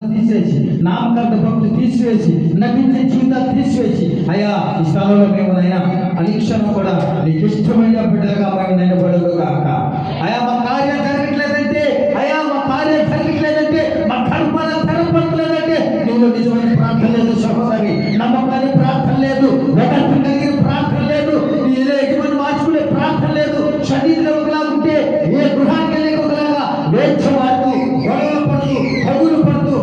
తీసివేసి, నామకార్థ భక్తి తీసివేసి, నటించే జీవితాలు తీసివేసి, అయ్యా ఈ స్థలంలో మేము నైనా అనుక్షణం కూడా నీకు ఇష్టమైన బిడ్డలుగా మేము నిలబడదు కాక. అయ్యా మా కార్యం జరగట్లేదంటే, అయ్యా మా కార్యం జరగట్లేదంటే, మా కడుపాల తెరపడలేదంటే నీలో నిజమైన ప్రార్థన లేదు సహోదరి, నమ్మకాన్ని ప్రార్థన లేదు, వెడల్పు కలిగిన ప్రార్థన లేదు, నీలో ఎటువంటి మార్చుకునే ప్రార్థన లేదు. శరీరం ఒకలాగుంటే ఏ గృహానికి వెళ్ళే ఒకలాగా వేచవాడుతూ గొడవలు పడుతూ తగులు పడుతూ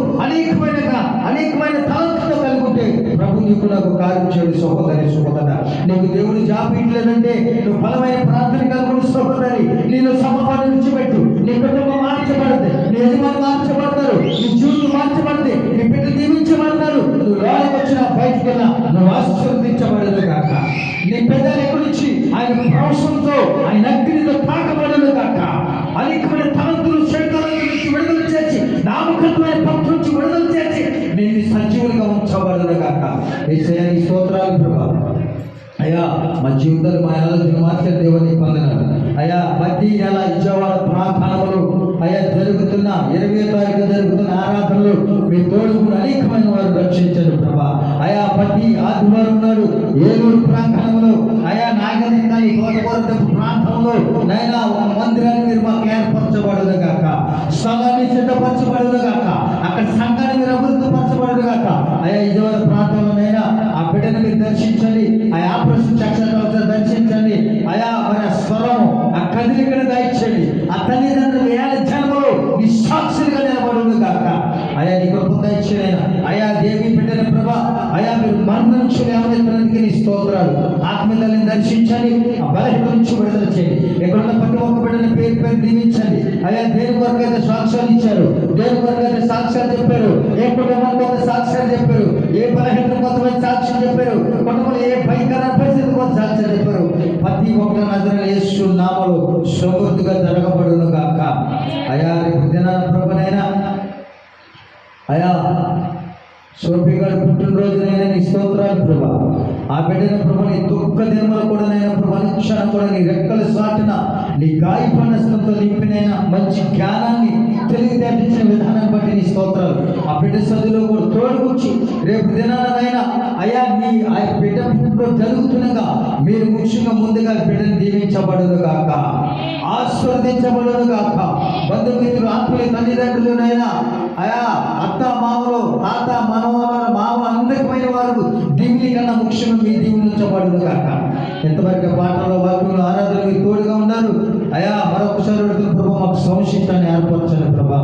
అనేకమైన తలంతో కలుగుంటే ప్రభు నీకు నాకు కార్యం చేయడు సహోదరి సహోదర. నీకు దేవుడు జాపీయట్లేదంటే నువ్వు బలమైన ప్రార్థన కలుగుడు సహోదరి. నేను సమపాన్ని విడిచిపెట్టు, నీ కుటుంబం మార్చబడదు, నీ యజమాని మార్చబడతారు, నీ జీవితం మార్చబడితే నీ బిడ్డలు దీవించబడతారు. నువ్వు లోనికి వచ్చినా బయటికి వెళ్ళా నువ్వు ఆశీర్వదించబడదు కాక. నీ పెద్దలు ఎక్కడిచ్చి ఆయన ప్రవేశంతో ఆయన అగ్నితో తాకబడదు కాక. అనేకమైన తలంతులు శరీరాల నుంచి విడుదల చేసి, నామకత్వమైన భక్తి నుంచి విడుదల చేసి నేను సజీవులుగా ఉంచబడదు కాక. యేసయ్యా నీ స్తోత్రాలు ప్రభా. అయ్యా మా జీవితాలు మా ఆలోచన మార్చే దేవుని పొందినారు. అయ్యా ప్రతి నెల విజయవాడ ప్రాంతాలలో అయ్యా జరుగుతున్న 20వ తారీఖు జరుగుతున్న ఆరాధనలు మీ తోడుకుని అనేకమైన వారు రక్షించారు ప్రభా. అయా ప్రతి ఆదివారం నాడు ఏలూరు ప్రాంగణంలో, అయా నాగరికాన్ని కోటకోరదపు ప్రాంతంలో నైనా ఒక మందిరాన్ని మీరు మాకు ఏర్పరచబడదు కాక, స్థలాన్ని సిద్ధపరచబడదు కాక, అక్కడ సంఘాన్ని మీరు అభివృద్ధి పరచబడదు కాక. అయా విజయవాడ ప్రాంతంలోనైనా ఆ బిడ్డను మీరు దర్శించండి, ఆ ఆపరేషన్ చక్షు దర్శించండి. అయా మరి ఆ స్వరం ఆ కదిలికను దయచేయండి. ఆ తల్లిదండ్రులు ఏళ్ళ జన్మలో నిస్సాక్షులుగా నిలబడును కాక. అయా నీ గొప్ప దయచేయన. అయా దేవి బిడ్డల ప్రభా, అయా మీరు మరణం నుంచి లేవనెత్తడానికి నీ స్తోత్రాలు. ఆత్మీయులను దర్శించండి, ఆ బలహీన నుంచి విడుదల చేయండి. ఎక్కడున్న ప్రతి ఒక్క బిడ్డని పేరు దీవించండి. అయా దేని కొరకు అయితే సాక్ష్యాలు ఇచ్చారు, దేని కొరకు అయితే సాక్ష్యాలు చెప్పారు, ఏ కుటుంబానికి ఒక సాక్ష్యాలు చెప్పారు, ఏ బలహీన కొంతమంది సాక్ష్యం చెప్పారు, కుటుంబంలో ఏ భయంకర పరిస్థితి కొంత సాక్ష్యం చెప్పారు. ప్రతి ఒక్క నజరేయుడైన యేసు నామములో సమృద్ధిగా జరగబడును గాక. అయా రేపు దినాన ప్రభునైనా అయా సోఫిగాడు పుట్టినరోజునైనా నీ స్తోత్రాలు ప్రభా. ఆ బిడ్డను ప్రభు నీ దుఃఖ దినములు కూడా నైనా ప్రభు అనుక్షణం కూడా నీ రెక్కల సాటిన నీ గాయపన్నస్తంతో నింపినైనా మంచి జ్ఞానాన్ని తెలియజేపించిన విధానాన్ని బట్టి నీ స్తోత్రాలు. ఆ బిడ్డ చదువులో కూడా తోడుకొచ్చి రేపు దినాలనైనా అయా నీ ఆ బిడ్డ పుట్టులో జరుగుతుండగా మీరు ముఖ్యంగా ముందుగా బిడ్డను దీవించబడదు కాక, ఆశీర్వదించబడదు కాక. బంధుమిత్రులు ఆత్మీయ తల్లిదండ్రులనైనా అయా అత్త మామలు తాత మనవారు మామ అందరికమైన వారు దీవుని కన్నా ముఖ్యంగా మీ దీవునించబడదు కాక. ఎంతవరకు పాటల్లో వాక్యంలో ఆరాధన మీరు తోడుగా ఉన్నారు. అయా మరొకసారి ప్రభు మాకు సంశిష్టాన్ని ఏర్పరచండి ప్రభా.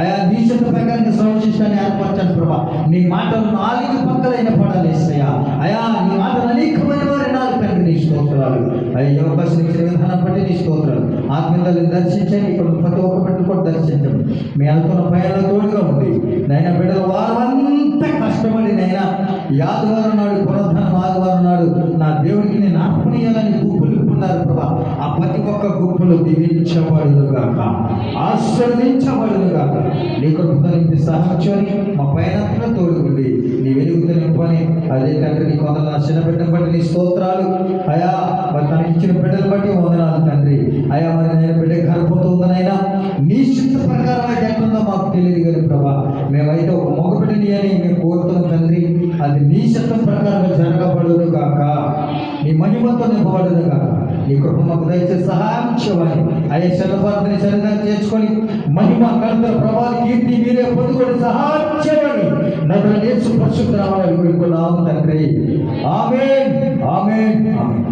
అయా నీ చిత్త ప్రకారంగా సంశిష్టాన్ని ఏర్పరచండి ప్రభా. నీ మాటలు 4 పక్కలైన పడాలి అయ్యా. అయా నీ మాటలు అనేకమైన వారు 4 తండ్రి నీ స్తోత్రాలు. అయ్యా అవకాశం ఇచ్చిన విధానం బట్టి నీ స్తోత్రాలు. ఆత్మీయులను దర్శించండి, ఇక్కడ ప్రతి ఒక్క బిడ్డ కూడా దర్శించండి. మీ అనుకున్న పైన తోడుగా ఉంది నైనా. బిడ్డలు వారంతా కష్టపడి నైనా ఆదివారం నాడు పునరుద్ధానం ఆదివారం నాడు నా దేవుడికి నేను అర్పణీయాలని గుంపులు ఉన్నారు ప్రభా. ఆ ప్రతి ఒక్క గుంపులు దీవించబడును గాక, ఆశీర్వదించబడును గాక. నీ కృపని సహాయం మా పైన తోడుకుండి నీ వెలుగుతూ నింపని. అదే తండ్రి నీ కొందరు చిన్న బిడ్డను బట్టి నీ స్తోత్రాలు. అయా మరి తనకి ఇచ్చిన బిడ్డలు బట్టి వందనాలు తండ్రి. అయా మరి నేను బిడ్డ గర్భంతో ఉందనైనా నీ చిత్త ప్రకారం ఎట్లుందో మాకు తెలియదు కానీ ప్రభా, మేమైతే ఒక మగ బిడ్డని అని మేము కోరుతున్నాం తండ్రి. అది నీ చిత్తం ప్రకారం జరగబడును కాక, నీ మహిమతో నింపబడును కాక. నీ కృప మాకు దయచేసి సహాయం చేయమని. అయ్యే శరణార్థిని సరిగా చేసుకొని మహిమ కర్త ప్రభావ కీర్తి మీరే పొందుకొని సహాయం చేయమని నన్ను యేసు పరిశుద్ధ నామములో వేడుకున్నాము తండ్రి. ఆమేన్ ఆమేన్ ఆమేన్.